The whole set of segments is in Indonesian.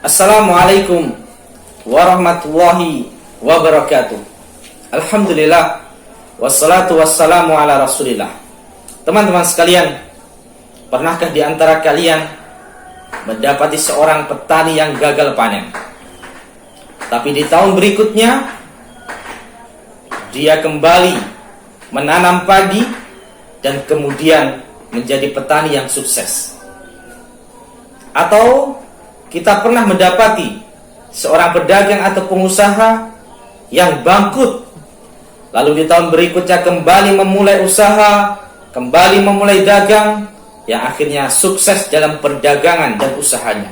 Assalamualaikum warahmatullahi wabarakatuh. Alhamdulillah, wassalatu wassalamu ala rasulillah. Teman-teman sekalian, pernahkah di antara kalian mendapati seorang petani yang gagal panen, tapi di tahun berikutnya dia kembali menanam padi dan kemudian menjadi petani yang sukses? Atau kita pernah mendapati seorang pedagang atau pengusaha yang bangkrut, lalu di tahun berikutnya kembali memulai usaha, kembali memulai dagang, yang akhirnya sukses dalam perdagangan dan usahanya.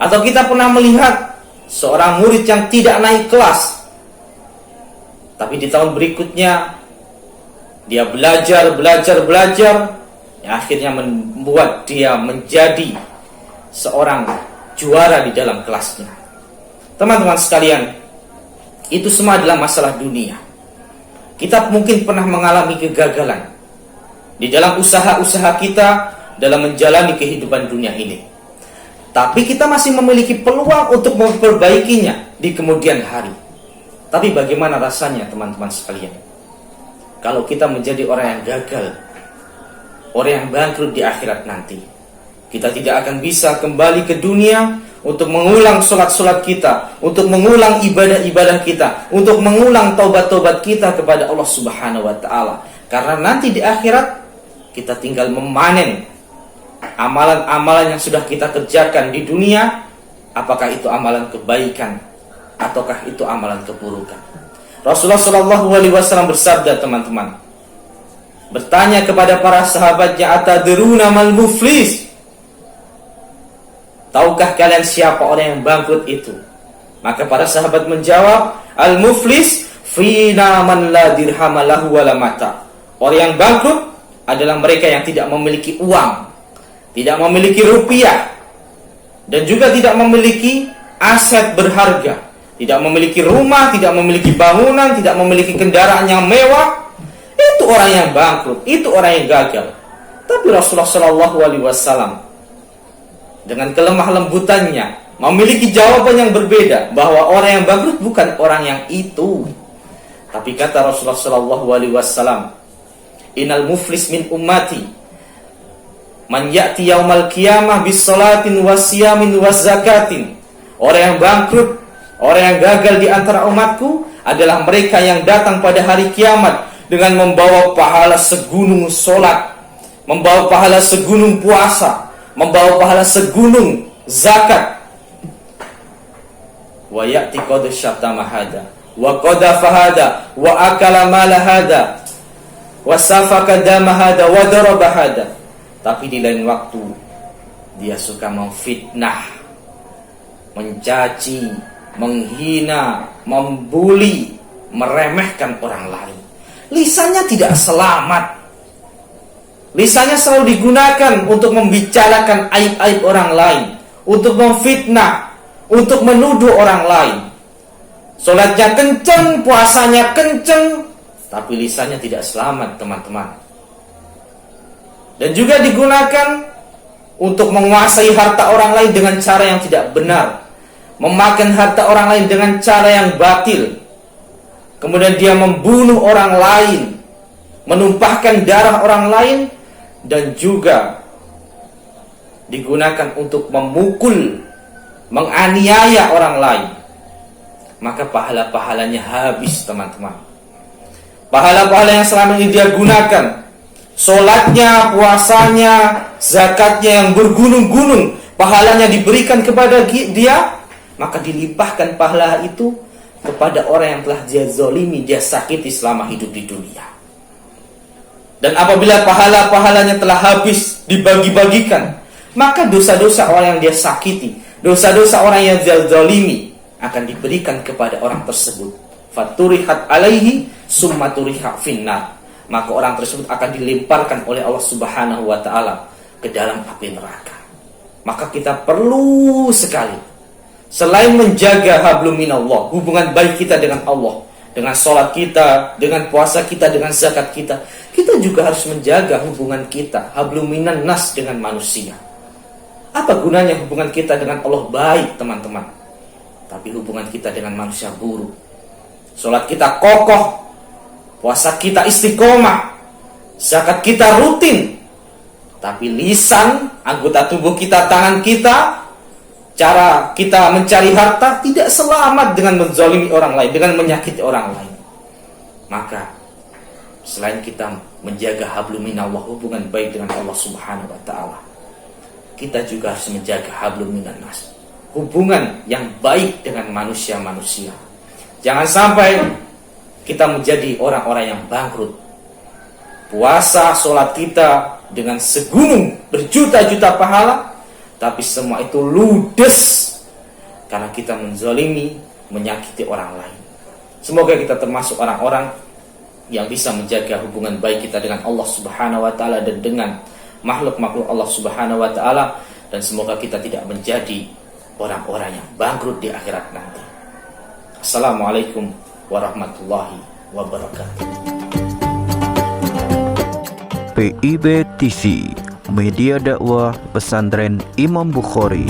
Atau kita pernah melihat seorang murid yang tidak naik kelas, tapi di tahun berikutnya dia belajar, yang akhirnya membuat dia menjadi seorang juara di dalam kelasnya. Teman-teman sekalian, itu semua adalah masalah dunia. Kita mungkin pernah mengalami kegagalan di dalam usaha-usaha kita dalam menjalani kehidupan dunia ini, tapi kita masih memiliki peluang untuk memperbaikinya di kemudian hari. Tapi bagaimana rasanya teman-teman sekalian kalau kita menjadi orang yang gagal, orang yang bangkrut di akhirat nanti? Kita tidak akan bisa kembali ke dunia untuk mengulang solat-solat kita, untuk mengulang ibadah-ibadah kita, untuk mengulang taubat-taubat kita kepada Allah Subhanahu wa Ta'ala. Karena nanti di akhirat kita tinggal memanen amalan-amalan yang sudah kita kerjakan di dunia, apakah itu amalan kebaikan ataukah itu amalan keburukan. Rasulullah SAW bersabda, teman-teman, bertanya kepada para sahabatnya, atadruna mal muflis? Tahukah kalian siapa orang yang bangkrut itu? Maka para sahabat menjawab, al-muflis fina man la dirhama lahu wala mata. Orang yang bangkrut adalah mereka yang tidak memiliki uang, tidak memiliki rupiah, dan juga tidak memiliki aset berharga, tidak memiliki rumah, tidak memiliki bangunan, tidak memiliki kendaraan yang mewah. Itu orang yang bangkrut, itu orang yang gagal. Tapi Rasulullah SAW dengan kelemah lembutannya memiliki jawaban yang berbeda, bahwa orang yang bangkrut bukan orang yang itu. Tapi kata Rasulullah SAW, innal muflis min ummati man ya'ti yaumal qiyamah bis salatin wasyamin wazakatin. Orang yang bangkrut, orang yang gagal di antara umatku adalah mereka yang datang pada hari kiamat dengan membawa pahala segunung salat, membawa pahala segunung puasa, membawa pahala segunung zakat. Wa ya'ti qad syatama hada wa qadafa hada wa akala mala hada wa safaka dama hada wa daraba hada. Tapi di lain waktu dia suka memfitnah, mencaci, menghina, membuli, meremehkan orang lain. Lisannya tidak selamat. Lisannya selalu digunakan untuk membicarakan aib-aib orang lain, untuk memfitnah, untuk menuduh orang lain. Salatnya kenceng, puasanya kenceng, tapi lisannya tidak selamat, teman-teman. Dan juga digunakan untuk menguasai harta orang lain dengan cara yang tidak benar, memakan harta orang lain dengan cara yang batil. Kemudian dia membunuh orang lain, menumpahkan darah orang lain, dan juga digunakan untuk memukul, menganiaya orang lain. Maka pahala-pahalanya habis, teman-teman. Pahala-pahala yang selama ini dia gunakan, solatnya, puasanya, zakatnya yang bergunung-gunung, pahalanya diberikan kepada dia, maka dilimpahkan pahala itu kepada orang yang telah dia zalimi, dia sakiti selama hidup di dunia. Dan apabila pahala-pahalanya telah habis, dibagi-bagikan, maka dosa-dosa orang yang dia sakiti, dosa-dosa orang yang dia zalimi akan diberikan kepada orang tersebut. Faturihat alaihi summa turiha finnar. Maka orang tersebut akan dilemparkan oleh Allah Subhanahu wa Ta'ala ke dalam api neraka. Maka kita perlu sekali Selain menjaga hablum minallah, hubungan baik kita dengan Allah, dengan sholat kita, dengan puasa kita, dengan zakat kita, kita juga harus menjaga hubungan kita, hablum minan nas, dengan manusia. Apa gunanya hubungan kita dengan Allah baik, teman-teman, tapi hubungan kita dengan manusia buruk? Sholat kita kokoh, puasa kita istiqomah, zakat kita rutin, tapi lisan, anggota tubuh kita, tangan kita, cara kita mencari harta tidak selamat dengan menzalimi orang lain, dengan menyakiti orang lain. Maka selain kita menjaga hablum minallah, hubungan baik dengan Allah Subhanahu wa taala, kita juga harus menjaga hablum minan nas, hubungan yang baik dengan manusia-manusia. Jangan sampai kita menjadi orang-orang yang bangkrut. Puasa, sholat kita dengan segunung berjuta-juta pahala, tapi semua itu ludes karena kita menzalimi, menyakiti orang lain. Semoga kita termasuk orang-orang yang bisa menjaga hubungan baik kita dengan Allah Subhanahu wa taala dan dengan makhluk-makhluk Allah Subhanahu wa taala, dan semoga kita tidak menjadi orang-orang yang bangkrut di akhirat nanti. Assalamualaikum warahmatullahi wabarakatuh. PIB TV, Media Dakwah Pesantren Imam Bukhari.